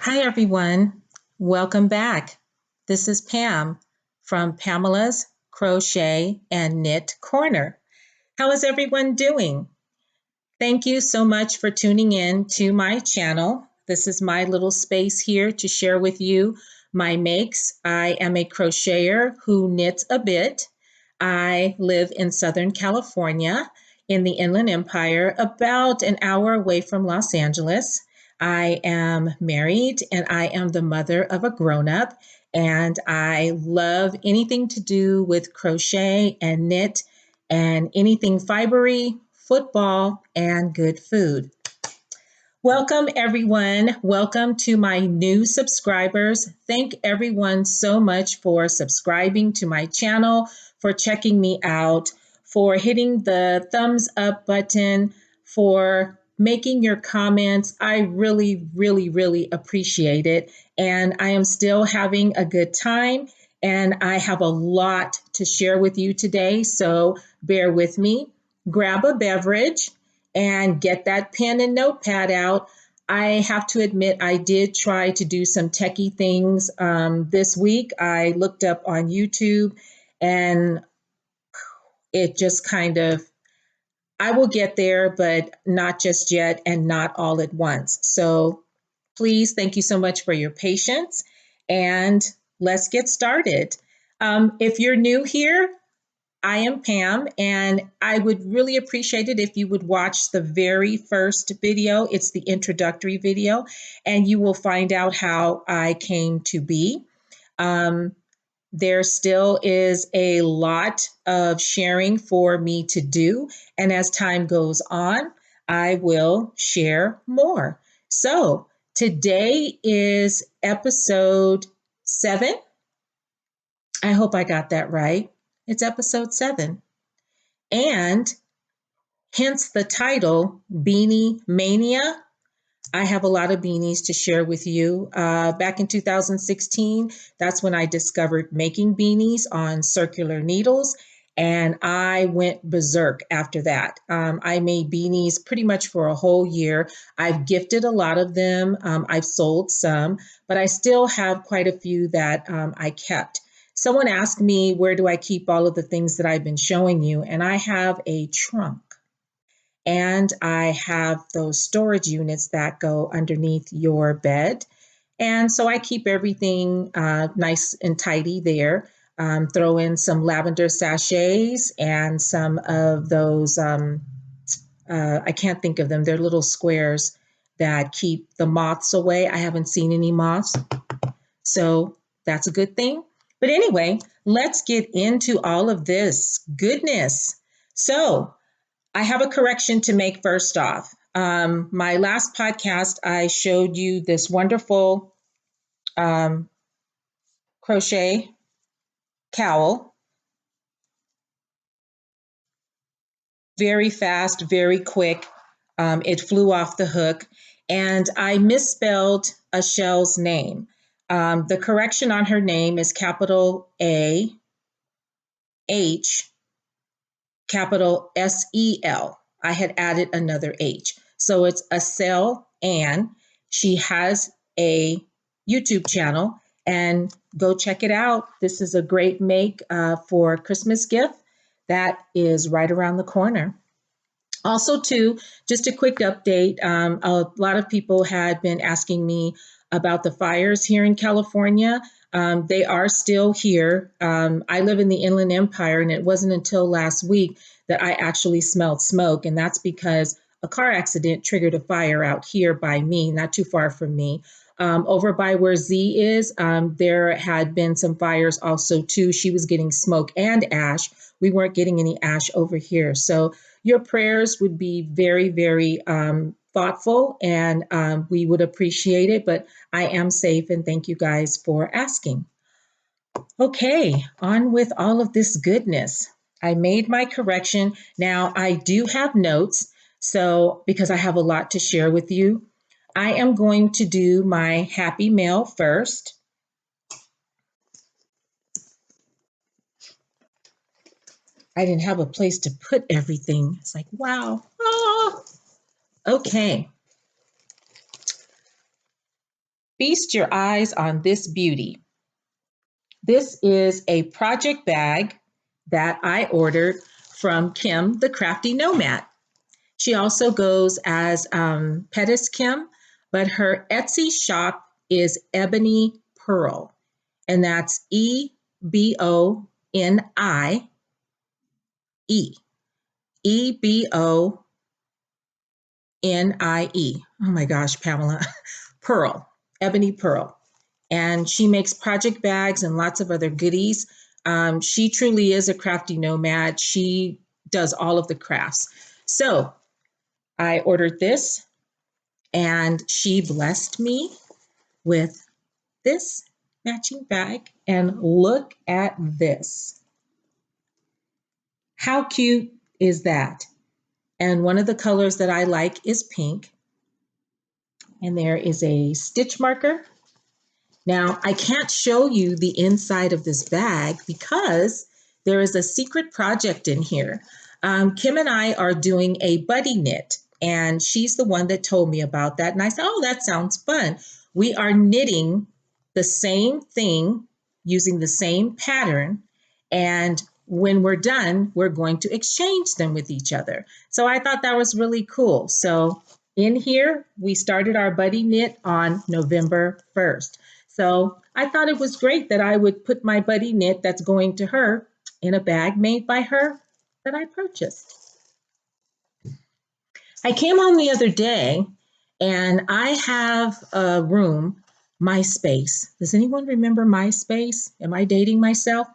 Hi, everyone. Welcome back. This is Pam from Pamela's Crochet and Knit Corner. How is everyone doing? Thank you so much for tuning in to my channel. This is my little space here to share with you my makes. I am a crocheter who knits a bit. I live in Southern California in the Inland Empire, about an hour away from Los Angeles. I am married and I am the mother of a grown-up, and I love anything to do with crochet and knit and anything fibery, football, and good food. Welcome, everyone. Welcome to my new subscribers. Thank everyone so much for subscribing to my channel, for checking me out, for hitting the thumbs up button, for making your comments. I really appreciate it. And I am still having a good time. And I have a lot to share with you today. So bear with me. Grab a beverage and get that pen and notepad out. I have to admit, I did try to do some techie things this week. I looked up on YouTube and it just kind of, I will get there, but not just yet and not all at once. So please, thank you so much for your patience and let's get started. If you're new here, I am Pam, and I would really appreciate it if you would watch the very first video. It's the introductory video, and you will find out how I came to be. There still is a lot of sharing for me to do, and as time goes on, I will share more. So today is episode 7. I hope I got that right. It's episode 7. And hence the title, Beanie Mania. I have a lot of beanies to share with you. Back in 2016, that's when I discovered making beanies on circular needles, and I went berserk after that. I made beanies pretty much for a whole year. I've gifted a lot of them. I've sold some, but I still have quite a few that I kept. Someone asked me, where do I keep all of the things that I've been showing you? And I have a trunk. And I have those storage units that go underneath your bed. And so I keep everything nice and tidy there. Throw in some lavender sachets and some of those, I can't think of them, they're little squares that keep the moths away. I haven't seen any moths, so that's a good thing. But anyway, let's get into all of this goodness. So I have a correction to make first off. My last podcast, I showed you this wonderful crochet cowl. Very fast, very quick. It flew off the hook. And I misspelled Achelle's name. The correction on her name is capital A H, capital S-E-L. I had added another H. So it's Acelle Ann. She has a YouTube channel, and go check it out. This is a great make for a Christmas gift that is right around the corner. Also, too, just a quick update. A lot of people had been asking me about the fires here in California. They are still here. I live in the Inland Empire, and it wasn't until last week that I actually smelled smoke, and that's because a car accident triggered a fire out here by me, not too far from me. Over by where Z is, there had been some fires also, too. She was getting smoke and ash. We weren't getting any ash over here. So your prayers would be very thoughtful, and we would appreciate it. But I am safe, and thank you guys for asking. Okay, on with all of this goodness. I made my correction. Now I do have notes, so because I have a lot to share with you, I am going to do my happy mail first. I didn't have a place to put everything. It's like, wow. Oh, okay. feast your eyes on this beauty. This is a project bag that I ordered from Kim, the Crafty Nomad. She also goes as Pettis Kim, but her Etsy shop is Ebony Pearl, and that's Ebonnie, Ebonnie. Oh my gosh, Pamela. Pearl, Ebony Pearl. And she makes project bags and lots of other goodies. She truly is a crafty nomad. She does all of the crafts. So I ordered this, and she blessed me with this matching bag. And look at this. How cute is that? And one of the colors that I like is pink. And there is a stitch marker. Now, I can't show you the inside of this bag because there is a secret project in here. Kim and I are doing a buddy knit, and she's the one that told me about that. And I said, oh, that sounds fun. We are knitting the same thing using the same pattern. And when we're done, we're going to exchange them with each other. So I thought that was really cool. So in here, we started our buddy knit on November 1st. So I thought it was great that I would put my buddy knit that's going to her in a bag made by her that I purchased. I came home the other day and I have a room, MySpace. Does anyone remember MySpace? Am I dating myself?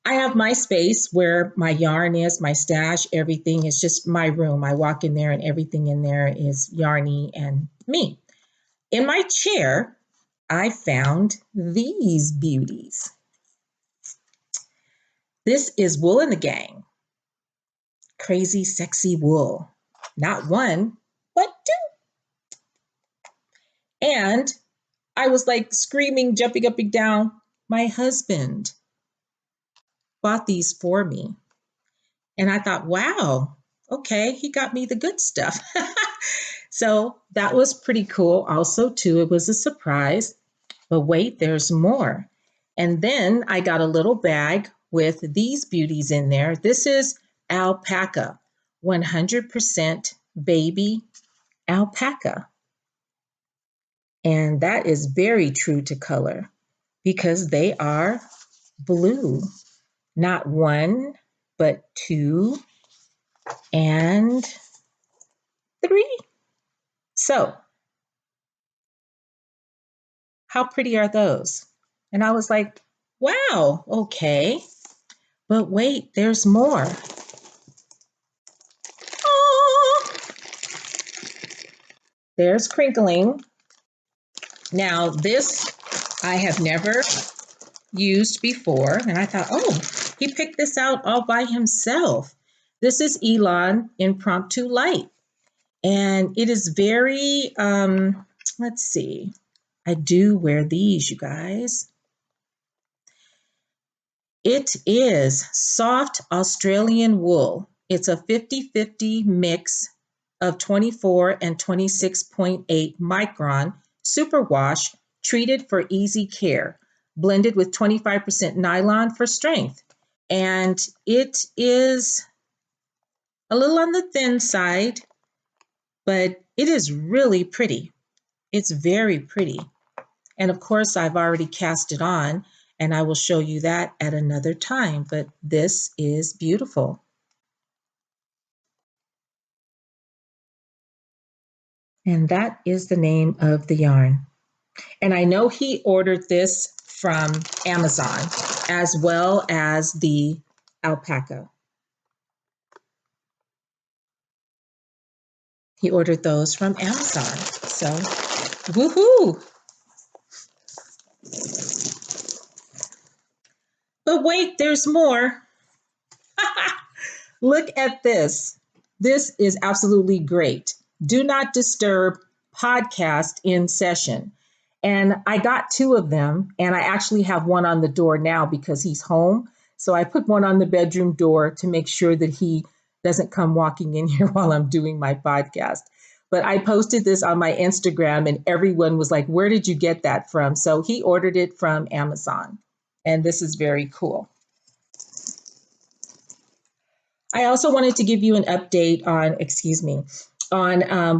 I have my space where my yarn is, my stash, everything is just my room. I walk in there and everything in there is yarny and me. In my chair, I found these beauties. This is Wool in the Gang. Crazy, sexy wool. Not one, but two. And I was like screaming, jumping up and down. My husband bought these for me. And I thought, wow, okay, he got me the good stuff. So that was pretty cool. Also, too, it was a surprise. But wait, there's more. And then I got a little bag with these beauties in there. This is alpaca, 100% baby alpaca. And that is very true to color because they are blue. Not one, but two and three. So, how pretty are those? And I was like, wow, okay. But wait, there's more. Oh, there's crinkling. Now, this I have never used before. And I thought, oh, he picked this out all by himself. This is Elon Impromptu Light. And it is very, let's see. I do wear these, you guys. It is soft Australian wool. It's a 50-50 mix of 24 and 26.8 micron superwash treated for easy care, blended with 25% nylon for strength. And it is a little on the thin side, but it is really pretty. It's very pretty. And of course, I've already cast it on, and I will show you that at another time, but this is beautiful. And that is the name of the yarn. And I know he ordered this from Amazon as well as the alpaca. He ordered those from Amazon. So, woohoo! But wait, there's more. Look at this. This is absolutely great. Do not disturb podcast in session. And I got two of them, and I actually have one on the door now because he's home. So I put one on the bedroom door to make sure that he doesn't come walking in here while I'm doing my podcast. but I posted this on my Instagram and everyone was like, where did you get that from? So he ordered it from Amazon. And this is very cool. I also wanted to give you an update on,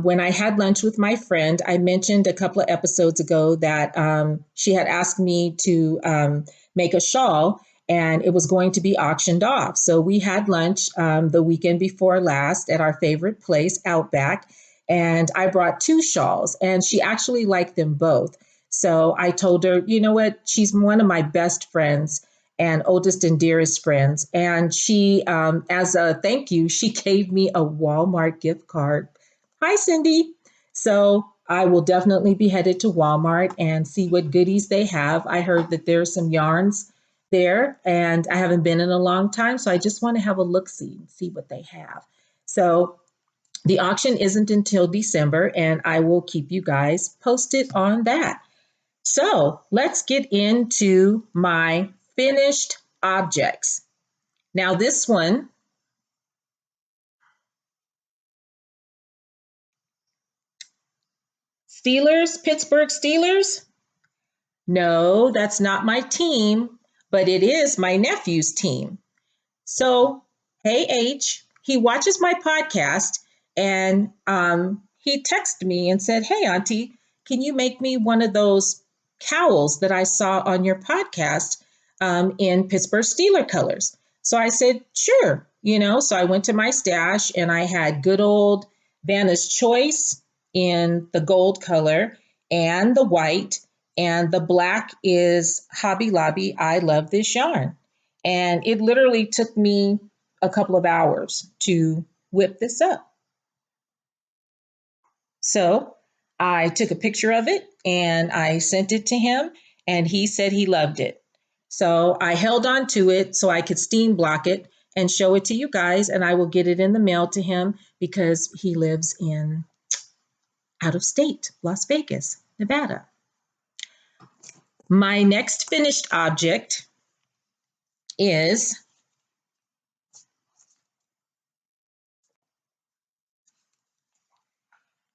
when I had lunch with my friend. I mentioned a couple of episodes ago that she had asked me to make a shawl and it was going to be auctioned off. So we had lunch the weekend before last at our favorite place, Outback, and I brought two shawls and she actually liked them both. So I told her, you know what, she's one of my best friends and oldest and dearest friends. And she, as a thank you, she gave me a Walmart gift card. Hi, Cindy. So I will definitely be headed to Walmart and see what goodies they have. I heard that there's some yarns there, and I haven't been in a long time. So I just want to have a look see and see what they have. So the auction isn't until December, and I will keep you guys posted on that. So let's get into my finished objects. Now this one, Steelers, Pittsburgh Steelers. No, that's not my team, but it is my nephew's team. So, hey H, he watches my podcast and he texted me and said, hey Auntie, can you make me one of those cowls that I saw on your podcast in Pittsburgh Steeler colors? So I said, sure. So I went to my stash and I had good old Vanna's Choice in the gold color and the white, and the black is Hobby Lobby. I love this yarn. And it literally took me a couple of hours to whip this up. So I took a picture of it and I sent it to him, and he said he loved it. So I held on to it so I could steam block it and show it to you guys, and I will get it in the mail to him because he lives in out of state, Las Vegas, Nevada. My next finished object is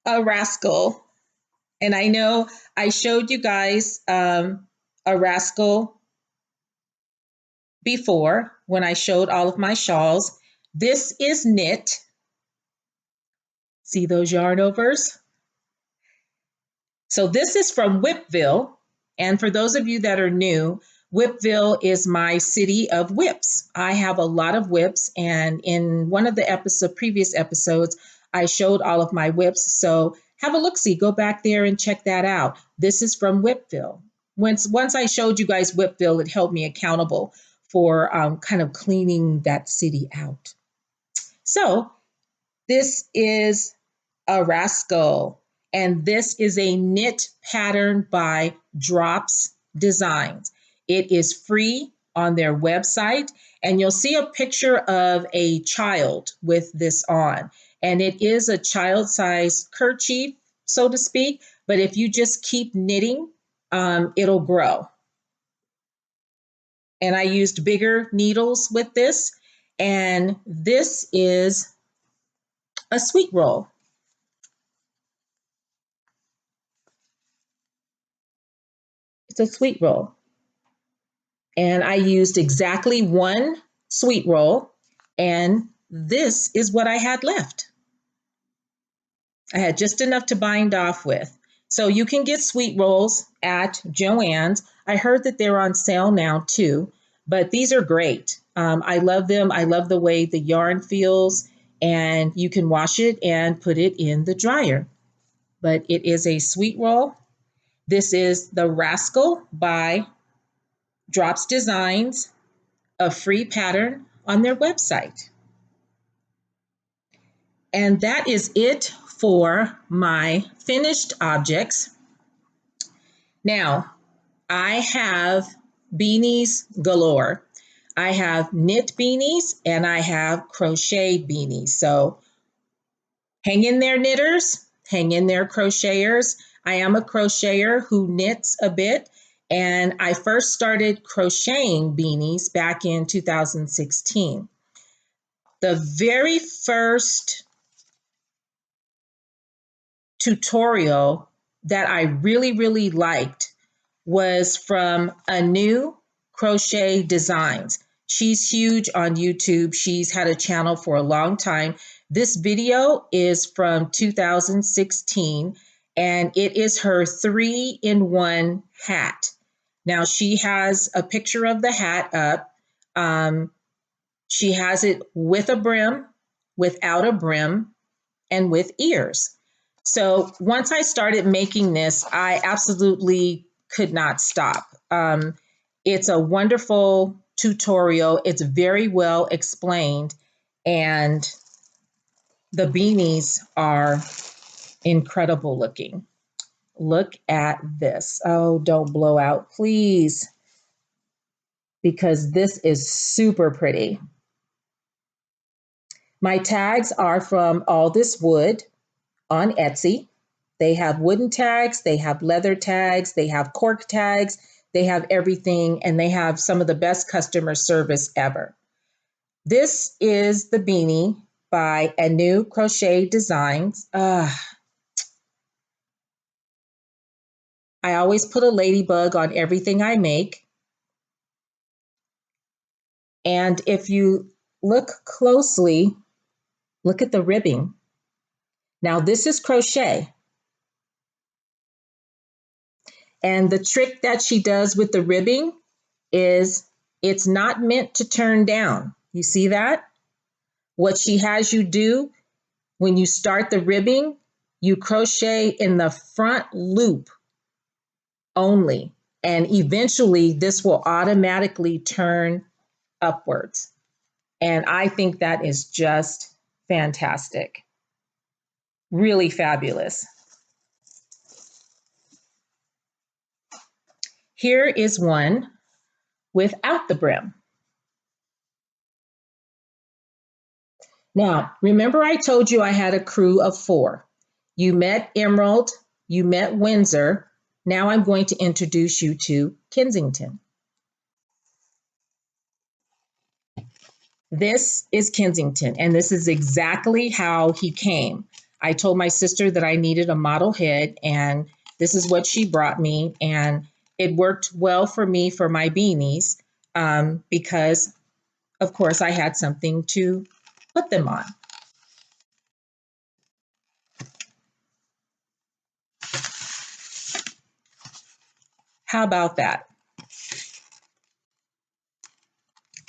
a rascal. And I know I showed you guys a rascal before when I showed all of my shawls. This is knit. See those yarn overs? So this is from Whipville. And for those of you that are new, Whipville is my city of whips. I have a lot of whips, and in one of the previous episodes, I showed all of my whips. So have a look-see, go back there and check that out. This is from Whipville. Once I showed you guys Whipville, it held me accountable for kind of cleaning that city out. So this is a rascal, and this is a knit pattern by Drops Designs. It is free on their website, and you'll see a picture of a child with this on, and it is a child-sized kerchief, so to speak, but if you just keep knitting, it'll grow. And I used bigger needles with this, and this is a sweet roll. It's a sweet roll. And I used exactly one sweet roll, and this is what I had left. I had just enough to bind off with. So you can get sweet rolls at Joann's. I heard that they're on sale now too, but these are great. I love them. I love the way the yarn feels, and you can wash it and put it in the dryer. But it is a sweet roll. This is the Rascal by Drops Designs, a free pattern on their website. And that is it for my finished objects. Now, I have beanies galore. I have knit beanies and I have crochet beanies. So hang in there, knitters. Hang in there, crocheters. I am a crocheter who knits a bit, and I first started crocheting beanies back in 2016. The very first tutorial that I really, really liked was from Annoo Crochet Designs. She's huge on YouTube. She's had a channel for a long time. This video is from 2016, and it is her 3-in-1 hat. Now, she has a picture of the hat up. She has it with a brim, without a brim, and with ears. So once I started making this, I absolutely could not stop. It's a wonderful tutorial. It's very well explained, and the beanies are incredible looking. Look at this. Oh, don't blow out, please, because this is super pretty. My tags are from All This Wood on Etsy. They have wooden tags, they have leather tags, they have cork tags, they have everything, and they have some of the best customer service ever. This is the beanie by Annoo Crochet Designs. I always put a ladybug on everything I make. And if you look closely, look at the ribbing. Now, this is crochet. And the trick that she does with the ribbing is it's not meant to turn down. You see that? What she has you do when you start the ribbing, you crochet in the front loop only. And eventually this will automatically turn upwards. And I think that is just fantastic. Really fabulous. Here is one without the brim. Now, remember I told you I had a crew of 4. You met Emerald, you met Windsor. Now I'm going to introduce you to Kensington. This is Kensington, and this is exactly how he came. I told my sister that I needed a model head, and this is what she brought me, and it worked well for me for my beanies because, of course, I had something to put them on. How about that?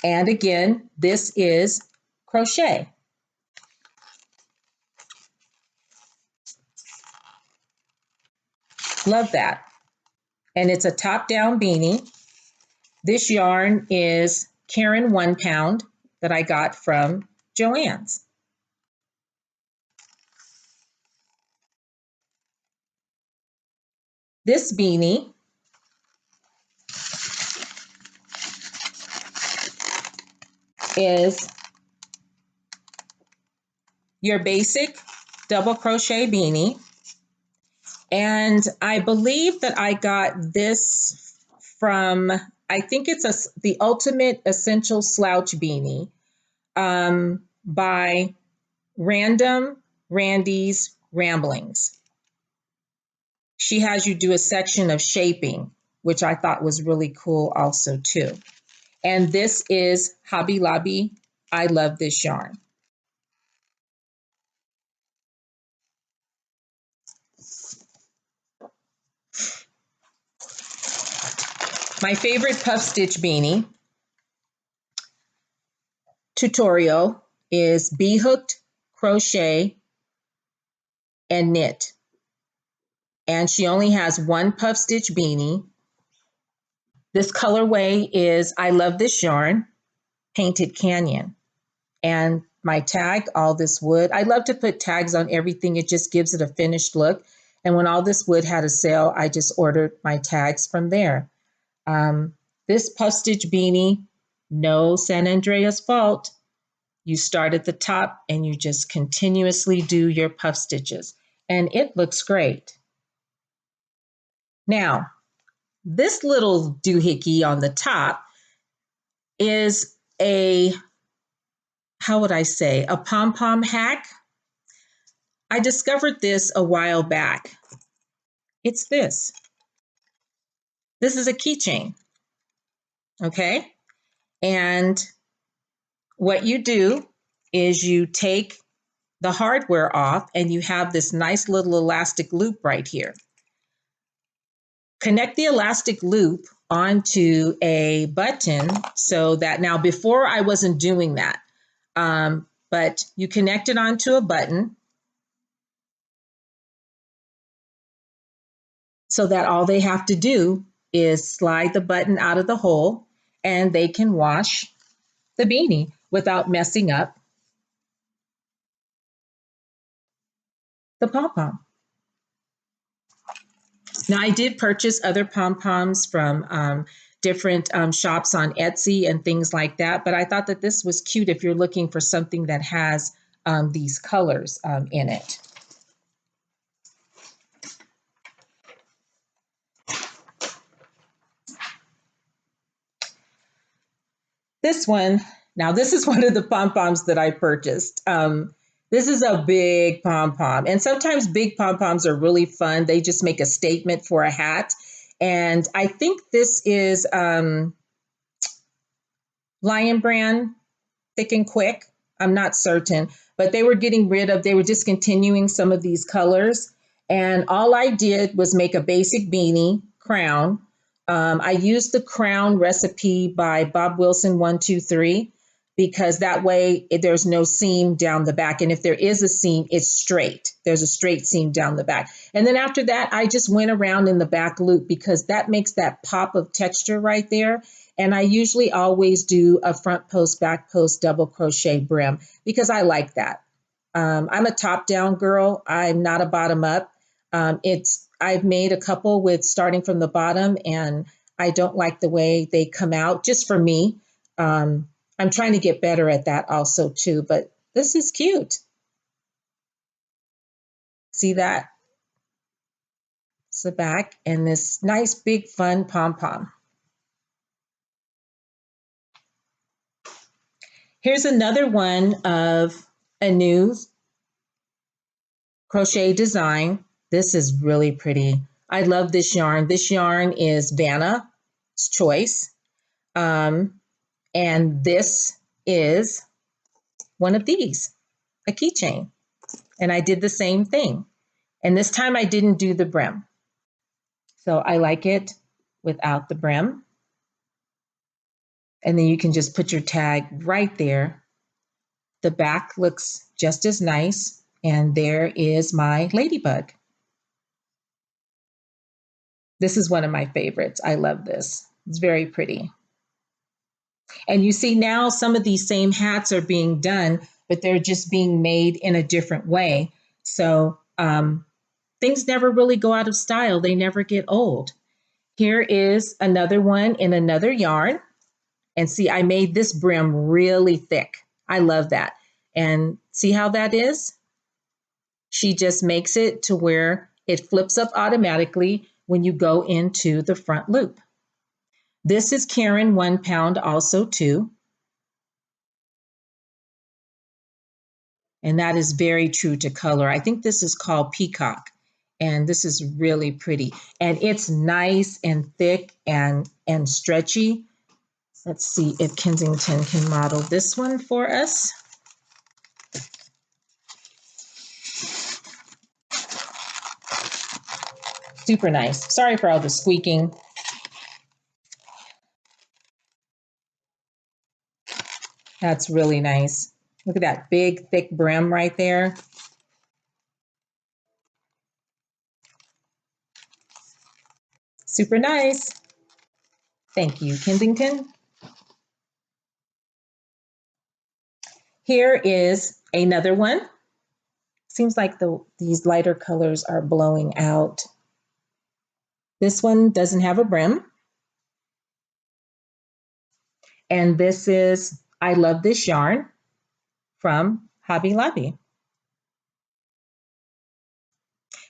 And again, this is crochet. Love that. And it's a top-down beanie. This yarn is Karen 1 pound that I got from Joann's. This beanie is your basic double crochet beanie. And I believe that I got this from, I think it's the Ultimate Essential Slouch Beanie by Randy's Ramblings. She has you do a section of shaping, which I thought was really cool also too. And this is Hobby Lobby. I love this yarn. My favorite puff stitch beanie tutorial is bee hooked, crochet, and knit. And she only has 1 puff stitch beanie. This colorway is, I love this yarn, Painted Canyon. And my tag, All This Wood. I love to put tags on everything. It just gives it a finished look. And when All This Wood had a sale, I just ordered my tags from there. This puff stitch beanie, no San Andreas fault. You start at the top and you just continuously do your puff stitches. And it looks great. Now, this little doohickey on the top is a, how would I say, a pom-pom hack. I discovered this a while back. It's this. This is a keychain, okay? And what you do is you take the hardware off and you have this nice little elastic loop right here. Connect the elastic loop onto a button so that now before I wasn't doing that, but you connect it onto a button so that all they have to do is slide the button out of the hole and they can wash the beanie without messing up the pom-pom. Now, I did purchase other pom-poms from different shops on Etsy and things like that, but I thought that this was cute if you're looking for something that has these colors in it. This one, now this is one of the pom-poms that I purchased. This is a big pom-pom, and sometimes big pom-poms are really fun. They just make a statement for a hat. And I think this is Lion Brand Thick and Quick. I'm not certain, but they were discontinuing some of these colors. And all I did was make a basic beanie crown. I used the crown recipe by Bob Wilson 123 because that way there's no seam down the back. And if there is a seam, it's straight. There's a straight seam down the back. And then after that, I just went around in the back loop because that makes that pop of texture right there. And I usually always do a front post, back post, double crochet brim because I like that. I'm a top down girl. I'm not a bottom up. I've made a couple with starting from the bottom and I don't like the way they come out just for me. I'm trying to get better at that also too, but this is cute. See that? It's the back and this nice big fun pom-pom. Here's another one of Annoo Crochet Design. This is really pretty. I love this yarn. This yarn is Vanna's Choice. And this is one of these, a keychain. And I did the same thing. And this time I didn't do the brim. So I like it without the brim. And then you can just put your tag right there. The back looks just as nice. And there is my ladybug. This is one of my favorites. I love this. It's very pretty. And you see now some of these same hats are being done, but they're just being made in a different way. So things never really go out of style. They never get old. Here is another one in another yarn. And see, I made this brim really thick. I love that. And see how that is? She just makes it to where it flips up automatically when you go into the front loop. This is Karen 1 pound also too. And that is very true to color. I think this is called Peacock. And this is really pretty. And it's nice and thick and stretchy. Let's see if Kensington can model this one for us. Super nice. Sorry for all the squeaking. That's really nice. Look at that big, thick brim right there. Super nice. Thank you, Kensington. Here is another one. Seems like these lighter colors are blowing out. This one doesn't have a brim. And this is I Love This Yarn from Hobby Lobby.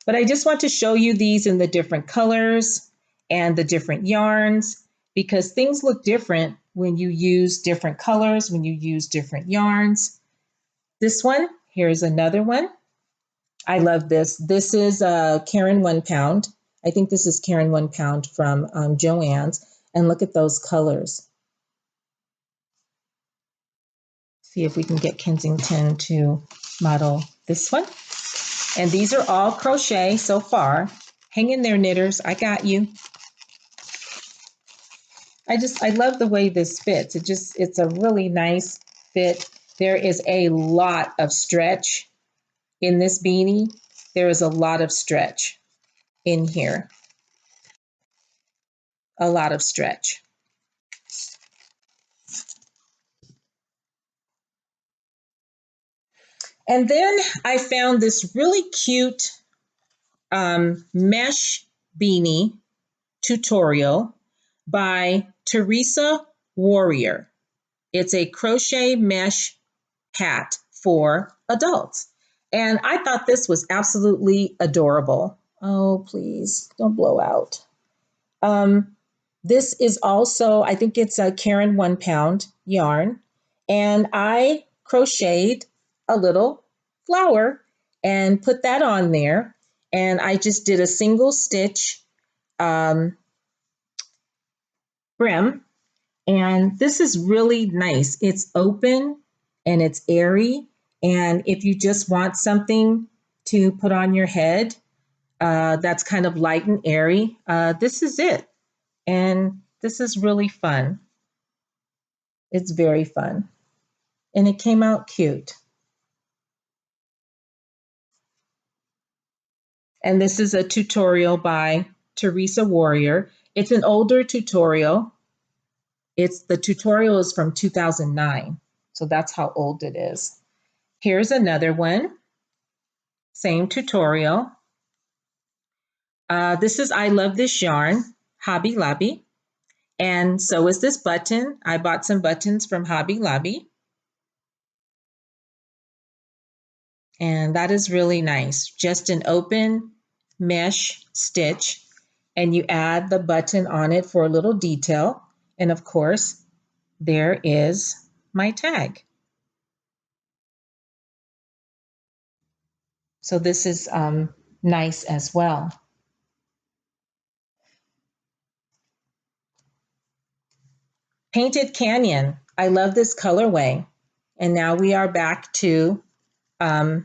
But I just want to show you these in the different colors and the different yarns because things look different when you use different colors, when you use different yarns. This one, here's another one. I love this. This is Karen 1 pound. I think this is Karen 1 pound from Joann's. And look at those colors. See if we can get Kensington to model this one. And these are all crochet so far. Hang in there, knitters. I got you. I love the way this fits. It's a really nice fit. There is a lot of stretch in this beanie. There is a lot of stretch in here. A lot of stretch. And then I found this really cute mesh beanie tutorial by Teresa Warrior. It's a crochet mesh hat for adults. And I thought this was absolutely adorable. Oh, please don't blow out. This is also, I think it's a Karen 1 pound yarn. And I crocheted a little flower and put that on there. And I just did a single stitch brim. And this is really nice. It's open and it's airy. And if you just want something to put on your head that's kind of light and airy, this is it. And this is really fun. It's very fun. And it came out cute. And this is a tutorial by Teresa Warrior. It's an older tutorial. The tutorial is from 2009. So that's how old it is. Here's another one. Same tutorial. This is I Love This Yarn, Hobby Lobby. And so is this button. I bought some buttons from Hobby Lobby. And that is really nice. Just an open mesh stitch. And you add the button on it for a little detail. And of course, there is my tag. So this is nice as well. Painted Canyon. I love this colorway. And now we are back to Annoo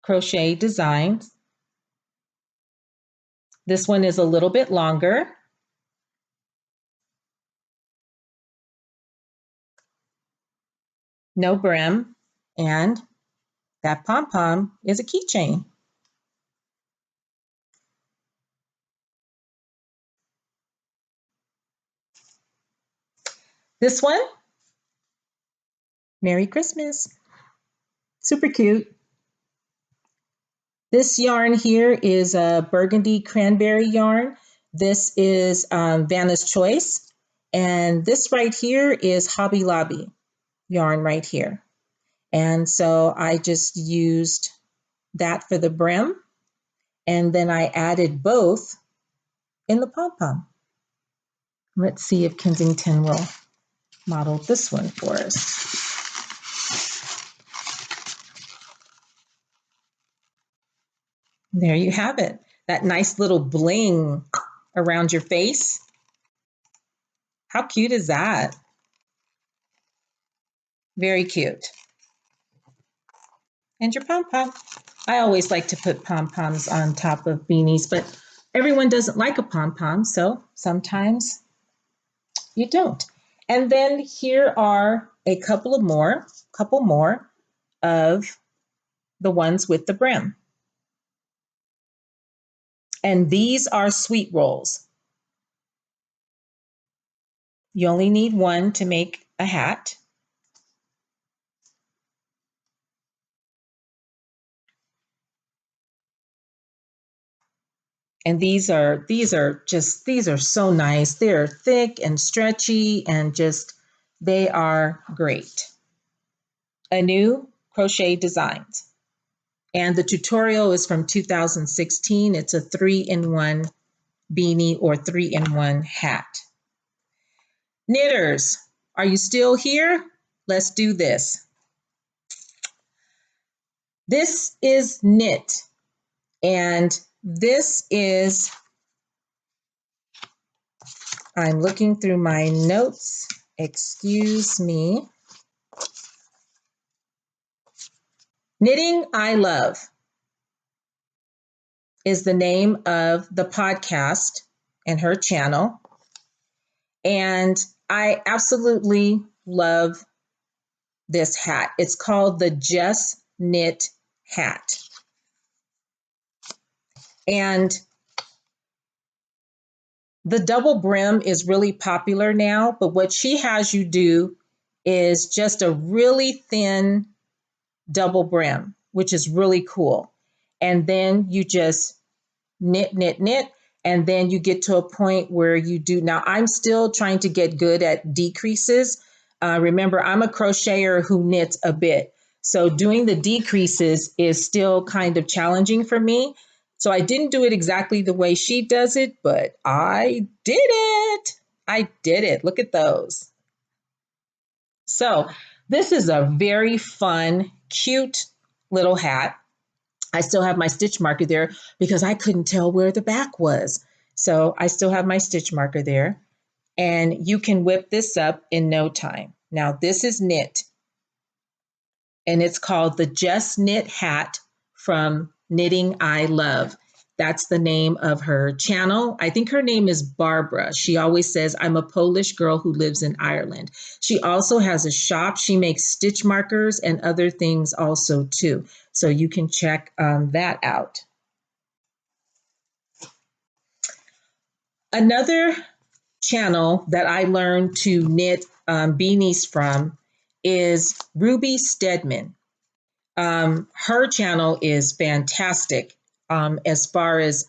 Crochet Designs. This one is a little bit longer. No brim. And that pom-pom is a keychain. This one, Merry Christmas. Super cute. This yarn here is a burgundy cranberry yarn. This is Vanna's Choice. And this right here is Hobby Lobby yarn right here. And so I just used that for the brim. And then I added both in the pom-pom. Let's see if Kensington will model this one for us. There you have it. That nice little bling around your face. How cute is that? Very cute. And your pom-pom. I always like to put pom-poms on top of beanies, but everyone doesn't like a pom-pom, so sometimes you don't. And then here are a couple more of the ones with the brim. And these are sweet rolls. You only need one to make a hat. And these are so nice. They're thick and stretchy and they are great. Annoo Crochet Designs. And the tutorial is from 2016. It's a 3-in-1 beanie or 3-in-1 hat. Knitters, are you still here? let's do this. This is knit, and this is, I'm looking through my notes, excuse me. Knitting I Love is the name of the podcast and her channel. And I absolutely love this hat. It's called the Just Knit hat. And the double brim is really popular now, but what she has you do is just a really thin double brim, which is really cool. And then you just knit, knit, knit, and then you get to a point where you do. Now, I'm still trying to get good at decreases. Remember, I'm a crocheter who knits a bit. So doing the decreases is still kind of challenging for me. So I didn't do it exactly the way she does it, but I did it. I did it. Look at those. So this is a very fun, cute little hat. I still have my stitch marker there because I couldn't tell where the back was. So I still have my stitch marker there. And you can whip this up in no time. Now this is knit, and it's called the Just Knit hat from Knitting I Love. That's the name of her channel. I think her name is Barbara. She always says, I'm a Polish girl who lives in Ireland. She also has a shop. She makes stitch markers and other things also too. So you can check that out. Another channel that I learned to knit beanies from is Ruby Stedman. Her channel is fantastic as far as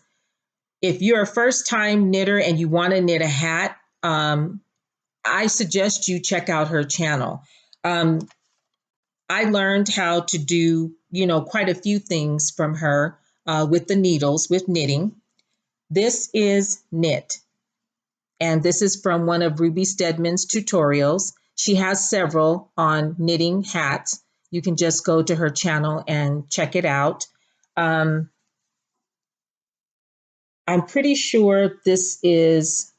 if you're a first time knitter and you want to knit a hat, I suggest you check out her channel. I learned how to do, quite a few things from her with the needles, with knitting. This is knit. And this is from one of Ruby Stedman's tutorials. She has several on knitting hats. You can just go to her channel and check it out. I'm pretty sure this is,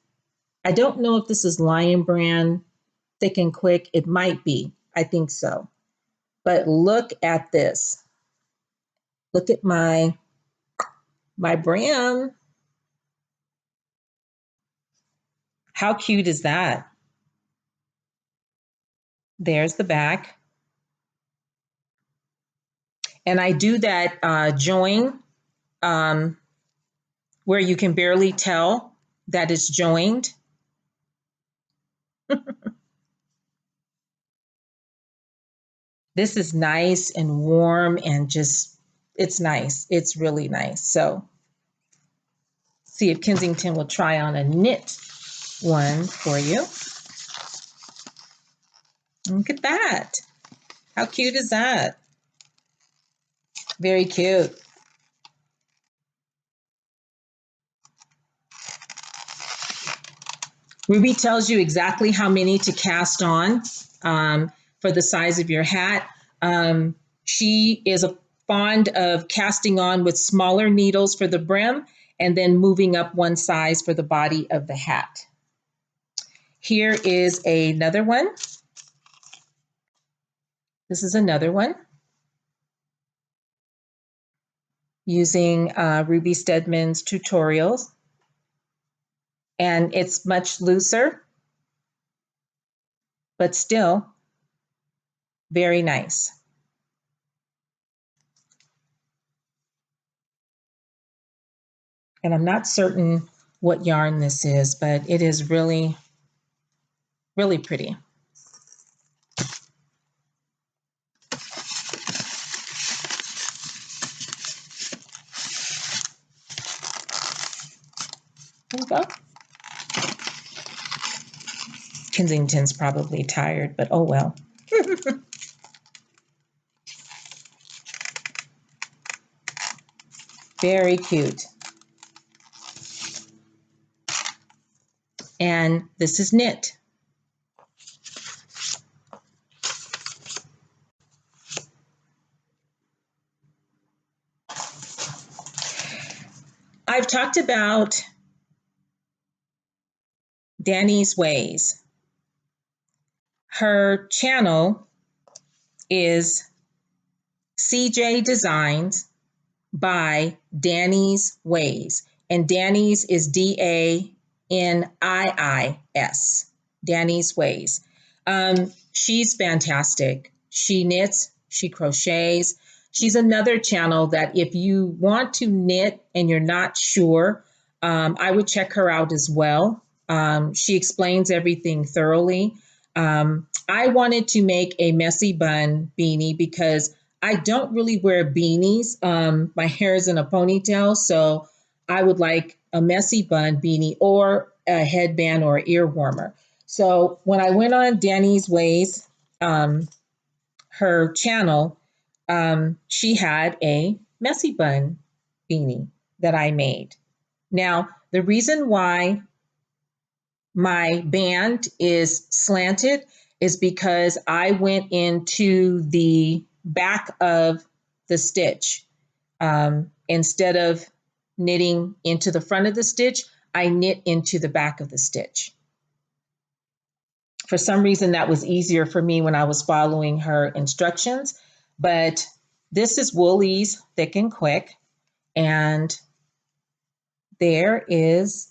I don't know if this is Lion Brand Thick and Quick. It might be. I think so. But look at this. Look at my brand. How cute is that? There's the back. And I do that join where you can barely tell that it's joined. This is nice and warm and just, it's nice. It's really nice. So see if Kensington will try on a knit one for you. Look at that. How cute is that? Very cute. Ruby tells you exactly how many to cast on for the size of your hat. She is fond of casting on with smaller needles for the brim and then moving up one size for the body of the hat. Here is another one. This is another one using Ruby Stedman's tutorials. And it's much looser, but still very nice. And I'm not certain what yarn this is, but it is really, really pretty. There we go. Kensington's probably tired, but oh well. Very cute. And this is knit. I've talked about Danny's Ways. Her channel is CJ Designs by Danny's Ways. And Danny's is Daniis, Danny's Ways. She's fantastic. She knits, she crochets. She's another channel that if you want to knit and you're not sure, I would check her out as well. She explains everything thoroughly. I wanted to make a messy bun beanie because I don't really wear beanies. My hair is in a ponytail, so I would like a messy bun beanie or a headband or ear warmer. So when I went on Danny's Ways, her channel, she had a messy bun beanie that I made. Now, the reason why my band is slanted is because I went into the back of the stitch. Instead of knitting into the front of the stitch, I knit into the back of the stitch. For some reason, that was easier for me when I was following her instructions, but this is Wool-Ease Thick and Quick, and there is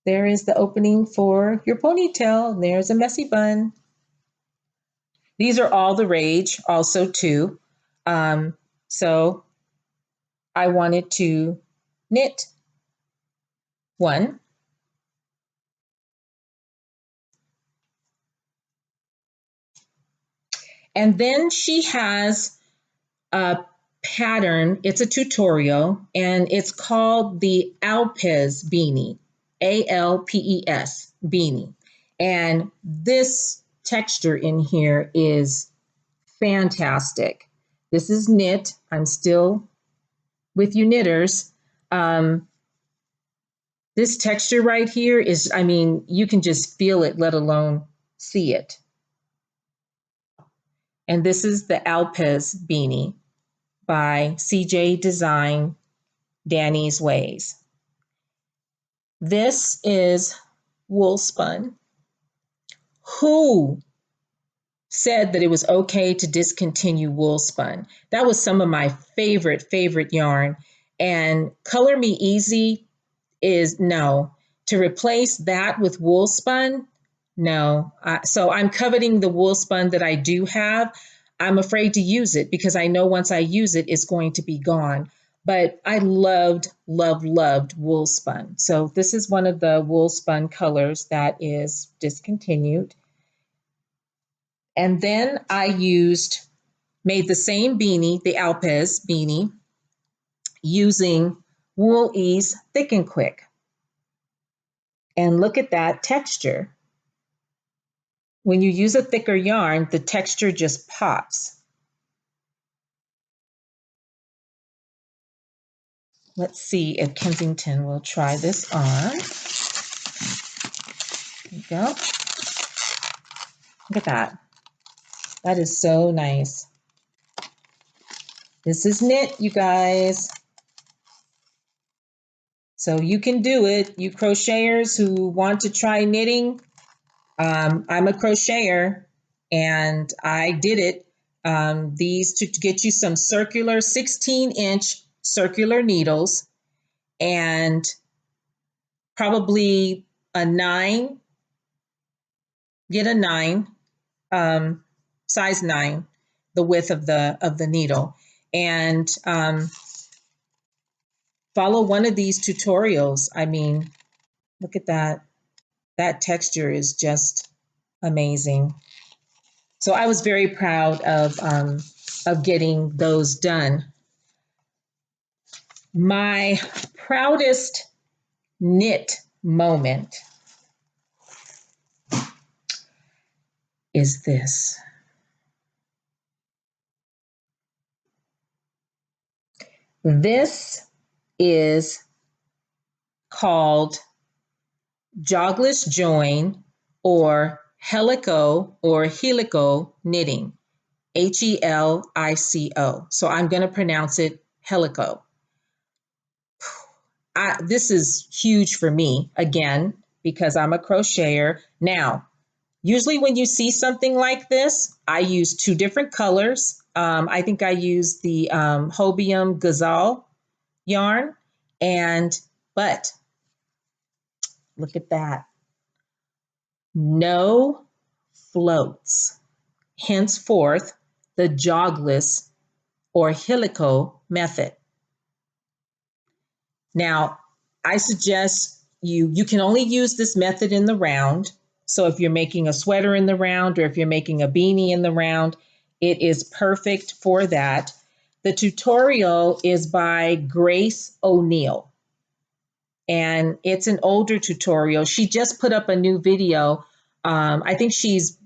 there is the opening for your ponytail. There's a messy bun. These are all the rage also too. So I wanted to knit one. And then she has a pattern. It's a tutorial and it's called the Alpes beanie, Alpes beanie. And this texture in here is fantastic. This is knit. I'm still with you knitters. This texture right here is, I mean, you can just feel it, let alone see it. And this is the Alpes beanie by CJ Design, Danny's Ways. This is wool spun. Who said that it was okay to discontinue wool spun? That was some of my favorite yarn. And Color Me Easy is no. To replace that with wool spun, no. So I'm coveting the wool spun that I do have. I'm afraid to use it because I know once I use it, it's going to be gone. But I loved wool spun. So this is one of the wool spun colors that is discontinued. And then I made the same beanie, the Alpes beanie, using Wool-Ease Thick and Quick. And look at that texture. When you use a thicker yarn, the texture just pops. Let's see if Kensington will try this on. There you go. Look at that. That is so nice. This is knit, you guys. So you can do it. You crocheters who want to try knitting, I'm a crocheter and I did it. These to get you some circular 16-inch circular needles and probably a 9, get a 9, size 9, the width of the needle, and follow one of these tutorials. I mean, look at that. That texture is just amazing. So I was very proud of getting those done. My proudest knit moment is this. This is called Jogless Join or helico knitting. Helico. So I'm going to pronounce it helico. This is huge for me, again, because I'm a crocheter. Now, usually when you see something like this, I use two different colors. I think I use the Hobium Gazelle yarn, but look at that. No floats. Henceforth, the jogless or helico method. Now, I suggest you can only use this method in the round. So if you're making a sweater in the round or if you're making a beanie in the round, it is perfect for that. The tutorial is by Grace O'Neill, and it's an older tutorial. She just put up a new video. I think she's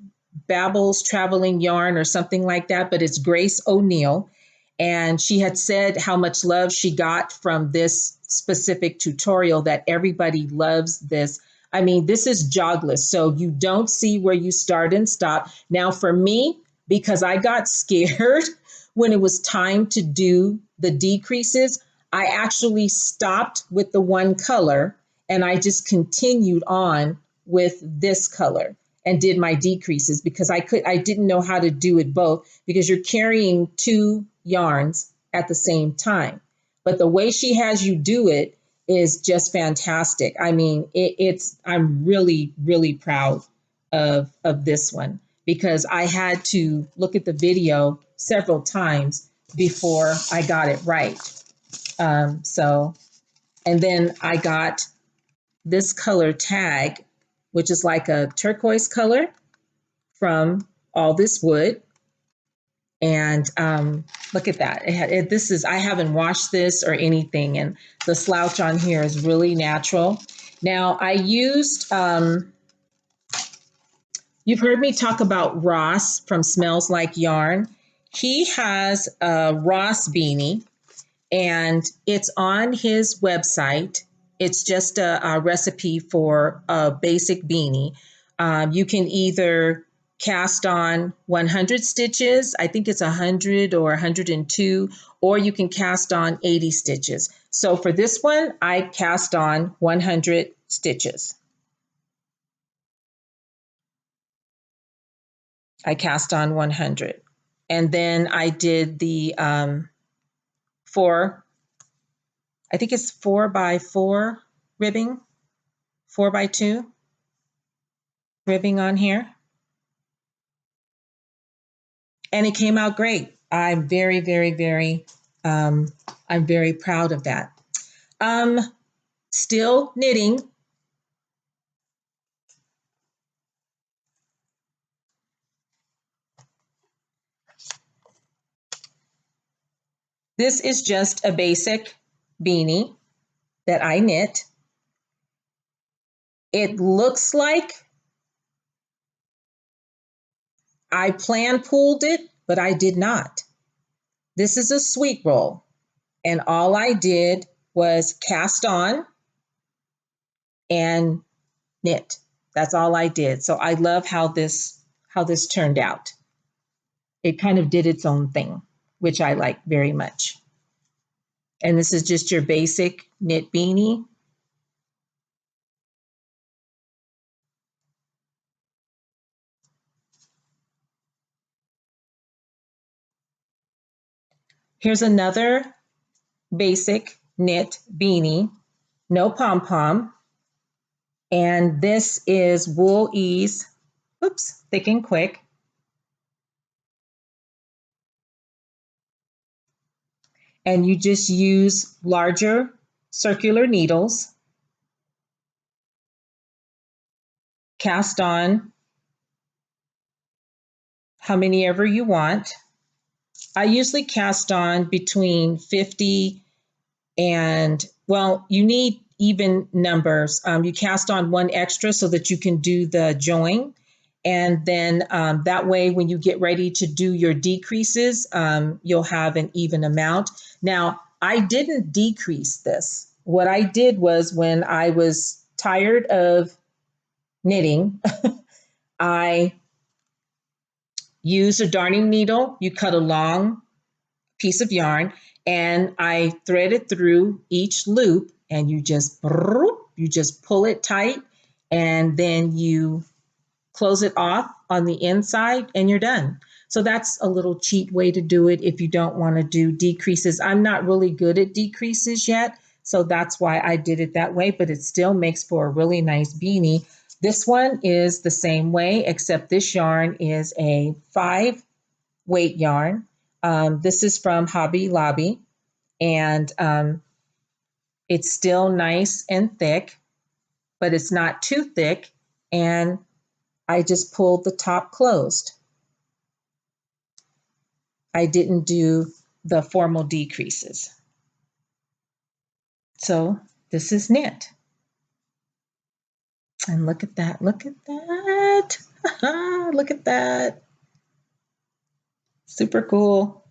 Babel's Traveling Yarn or something like that, but it's Grace O'Neill. And she had said how much love she got from this specific tutorial, that everybody loves this. I mean, this is jogless, so you don't see where you start and stop. Now, for me, because I got scared when it was time to do the decreases, I actually stopped with the one color and I just continued on with this color and did my decreases, because I didn't know how to do it both, because you're carrying two yarns at the same time. But the way she has you do it is just fantastic. I mean, I'm really, really proud of this one, because I had to look at the video several times before I got it right. And then I got this color tag, which is like a turquoise color from All This Wood. And look at that. I haven't washed this or anything, and the slouch on here is really natural. Now I used, you've heard me talk about Ross from Smells Like Yarn. He has a Ross beanie, and it's on his website. It's just a recipe for a basic beanie. You can either cast on 100 stitches, I think it's 100 or 102, or you can cast on 80 stitches. So for this one, I cast on 100 stitches. I cast on 100. And then I did the I think it's 4x4 ribbing, 4x2 ribbing on here. And it came out great. I'm very, very, very, I'm very proud of that. Still knitting. This is just a basic beanie that I knit. It looks like I plan pooled it, but I did not. This is a sweet roll, and all I did was cast on and knit. That's all I did. So I love how this turned out. It kind of did its own thing, which I like very much. And this is just your basic knit beanie. Here's another basic knit beanie, no pom-pom. And this is Wool Ease, Thick and Quick. And you just use larger circular needles, cast on how many ever you want. I usually cast on between 50 and, well, you need even numbers. You cast on one extra so that you can do the join. And then that way, when you get ready to do your decreases, you'll have an even amount. Now, I didn't decrease this. What I did was, when I was tired of knitting, I use a darning needle. You cut a long piece of yarn, and I thread it through each loop, and you just pull it tight, and then you close it off on the inside, and you're done. So that's a little cheat way to do it if you don't want to do decreases. I'm not really good at decreases yet, so that's why I did it that way, but it still makes for a really nice beanie. This one is the same way, except this yarn is a 5-weight yarn. This is from Hobby Lobby, and it's still nice and thick, but it's not too thick, and I just pulled the top closed. I didn't do the formal decreases. So this is knit. And look at that, look at that. Look at that. Super cool.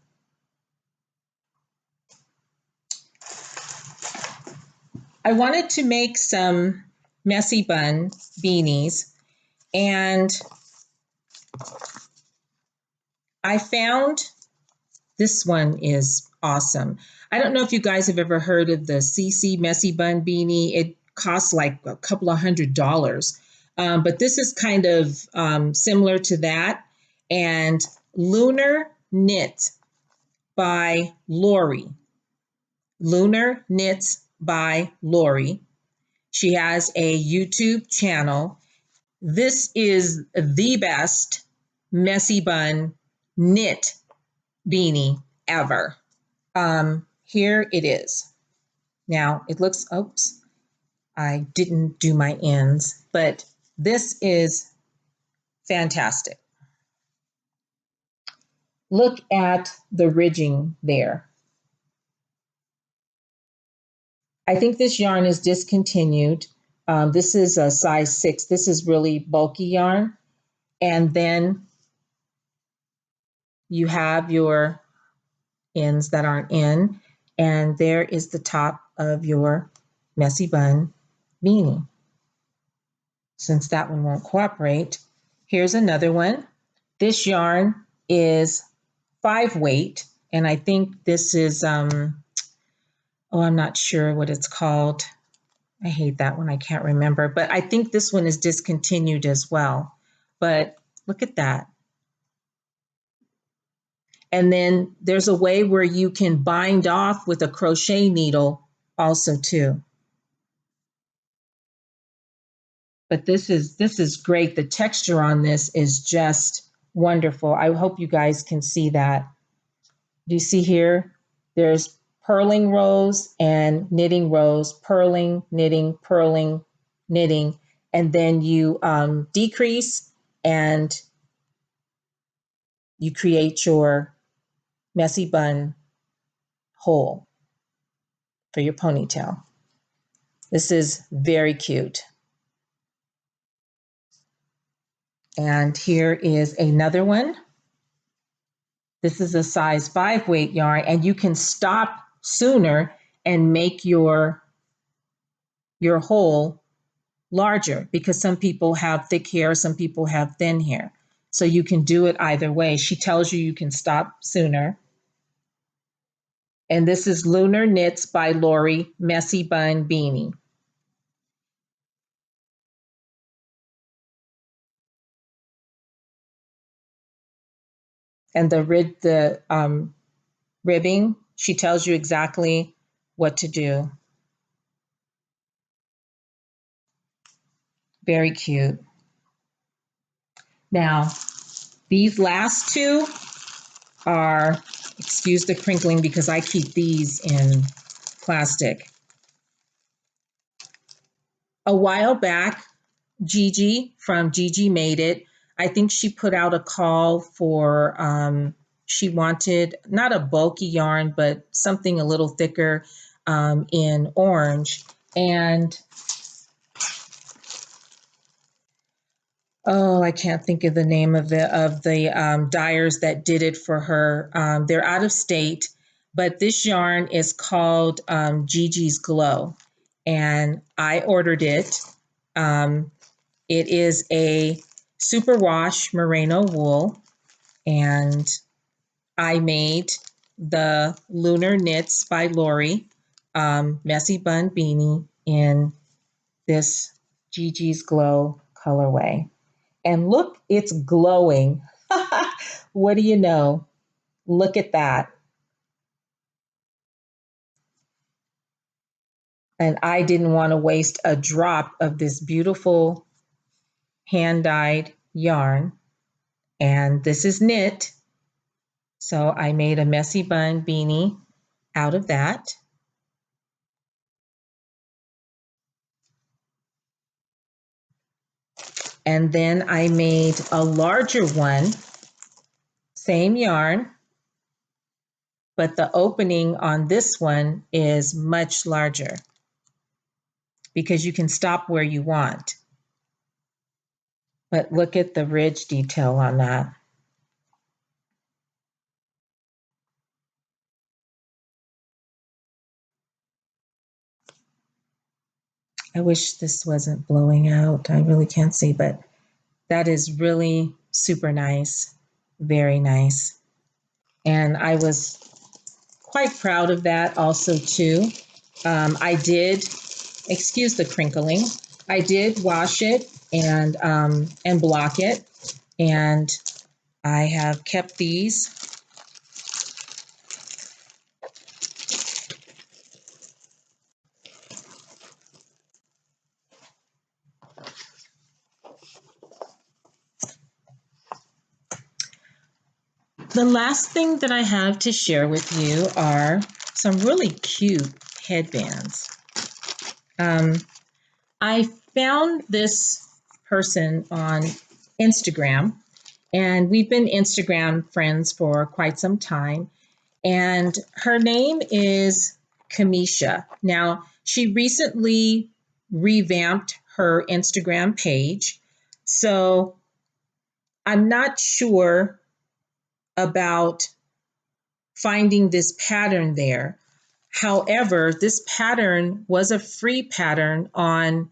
I wanted to make some messy bun beanies, and I found this one is awesome. I don't know if you guys have ever heard of the CC Messy Bun Beanie. It costs like a couple of $100. But this is kind of similar to that. And Lunar Knit by Lori. Lunar Knits by Lori. She has a YouTube channel. This is the best messy bun knit beanie ever. Here it is. Now it looks, oops, I didn't do my ends, but this is fantastic. Look at the ridging there. I think this yarn is discontinued. This is a size 6. This is really bulky yarn. And then you have your ends that aren't in, and there is the top of your messy bun beanie. Since that one won't cooperate, here's another one. This yarn is 5-weight, and I think this is, I'm not sure what it's called. I hate that one, I can't remember, but I think this one is discontinued as well. But look at that. And then there's a way where you can bind off with a crochet needle also too. But this is great. The texture on this is just wonderful. I hope you guys can see that. Do you see here? There's purling rows and knitting rows, purling, knitting, and then you decrease and you create your messy bun hole for your ponytail. This is very cute. And here is another one. This is a size 5-weight yarn, and you can stop sooner and make your hole larger, because some people have thick hair, some people have thin hair. So you can do it either way. She tells you you can stop sooner. And this is Lunar Knits by Lori, Messy Bun Beanie. And the ribbing, she tells you exactly what to do. Very cute. Now, these last two are, excuse the crinkling because I keep these in plastic. A while back, Gigi from Gigi Made It, I think she put out a call for, she wanted not a bulky yarn, but something a little thicker in orange. And oh, I can't think of the name of the dyers that did it for her. They're out of state, but this yarn is called Gigi's Glow, and I ordered it. It is a superwash merino wool, And I made the Lunar Knits by Lori Messy Bun Beanie in this Gigi's Glow colorway. And look, it's glowing. What do you know? Look at that. And I didn't want to waste a drop of this beautiful hand-dyed yarn. And this is knit. So I made a messy bun beanie out of that. And then I made a larger one, same yarn, but the opening on this one is much larger because you can stop where you want. But look at the ridge detail on that. I wish this wasn't blowing out. I really can't see, but that is really super nice. Very nice. And I was quite proud of that also too. I did, excuse the crinkling, I did wash it and block it. And I have kept these. The last thing that I have to share with you are some really cute headbands. I found this person on Instagram, and we've been Instagram friends for quite some time. And her name is Kamisha. Now, she recently revamped her Instagram page. So I'm not sure about finding this pattern there. However, this pattern was a free pattern on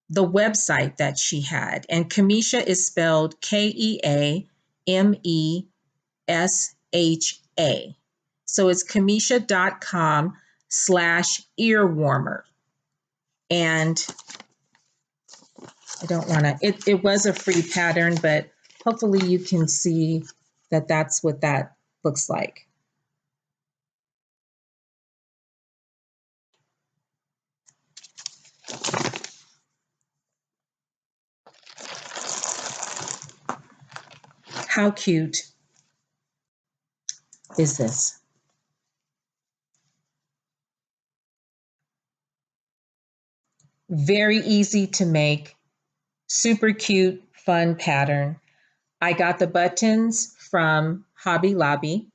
the website that she had. And Kamisha is spelled Keamesha. So it's kamisha.com/earwarmer. And I don't want to, it was a free pattern, but hopefully you can see that that's what that looks like. How cute is this? Very easy to make, super cute, fun pattern. I got the buttons from Hobby Lobby,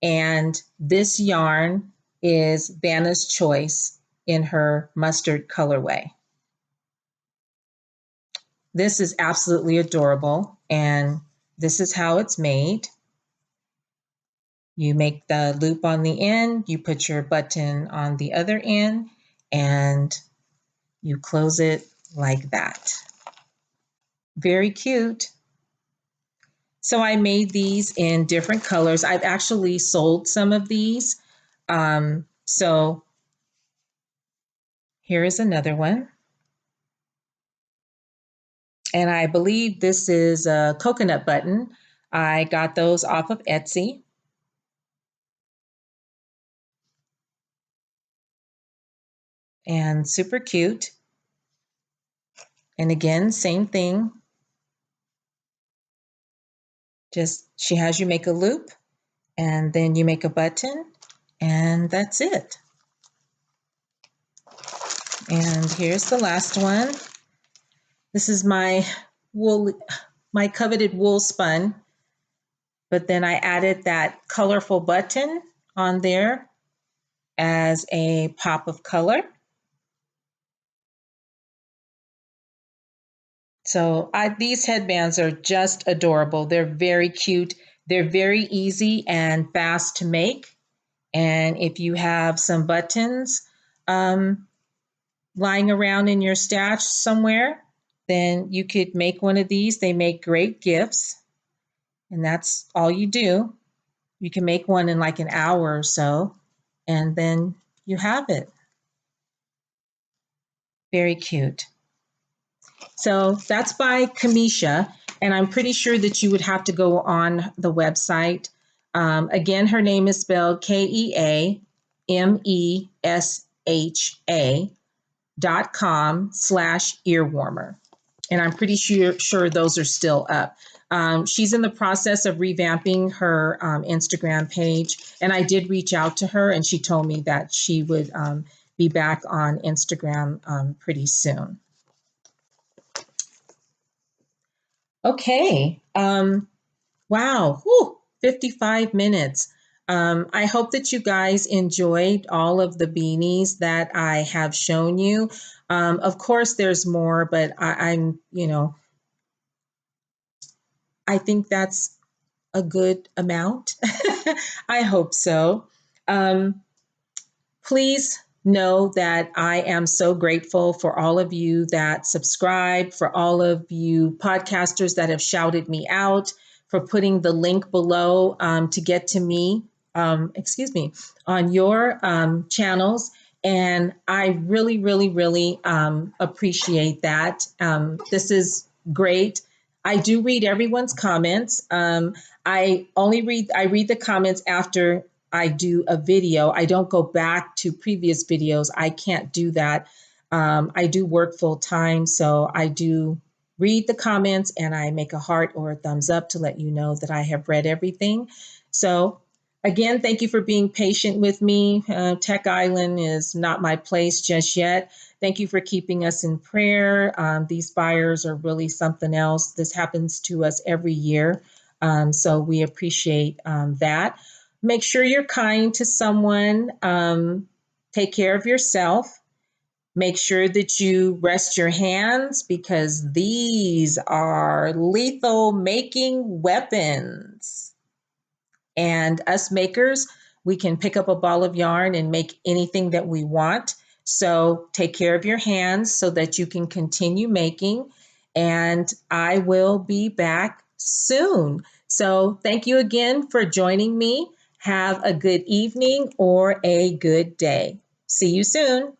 and this yarn is Vanna's Choice in her mustard colorway. This is absolutely adorable, and this is how it's made. You make the loop on the end, you put your button on the other end, and you close it like that. Very cute. So I made these in different colors. I've actually sold some of these. So here is another one. And I believe this is a coconut button. I got those off of Etsy. And super cute. And again, same thing. Just she has you make a loop, and then you make a button, and that's it. And here's the last one. This is my wool, my coveted wool spun, but then I added that colorful button on there as a pop of color. So these headbands are just adorable. They're very cute. They're very easy and fast to make. And if you have some buttons lying around in your stash somewhere, then you could make one of these. They make great gifts. And that's all you do. You can make one in like an hour or so, and then you have it. Very cute. So that's by Kamisha, and I'm pretty sure that you would have to go on the website. Again, her name is spelled KEAMESHA.com/earwarmer. And I'm pretty sure those are still up. She's in the process of revamping her Instagram page. And I did reach out to her, and she told me that she would be back on Instagram pretty soon. Okay. Wow. Whew, 55 minutes. I hope that you guys enjoyed all of the beanies that I have shown you. Of course, there's more, but I think that's a good amount. I hope so. Um, Please know that I am so grateful for all of you that subscribe, for all of you podcasters that have shouted me out, for putting the link below to get to me, on your channels. And I really, really, really appreciate that. This is great. I do read everyone's comments. I read the comments after I do a video. I don't go back to previous videos. I can't do that. I do work full time, so I do read the comments and I make a heart or a thumbs up to let you know that I have read everything. So again, thank you for being patient with me. Tech Island is not my place just yet. Thank you for keeping us in prayer. These fires are really something else. This happens to us every year. So we appreciate that. Make sure you're kind to someone. Take care of yourself. Make sure that you rest your hands because these are lethal making weapons. And us makers, we can pick up a ball of yarn and make anything that we want. So take care of your hands so that you can continue making. And I will be back soon. So thank you again for joining me. Have a good evening or a good day. See you soon.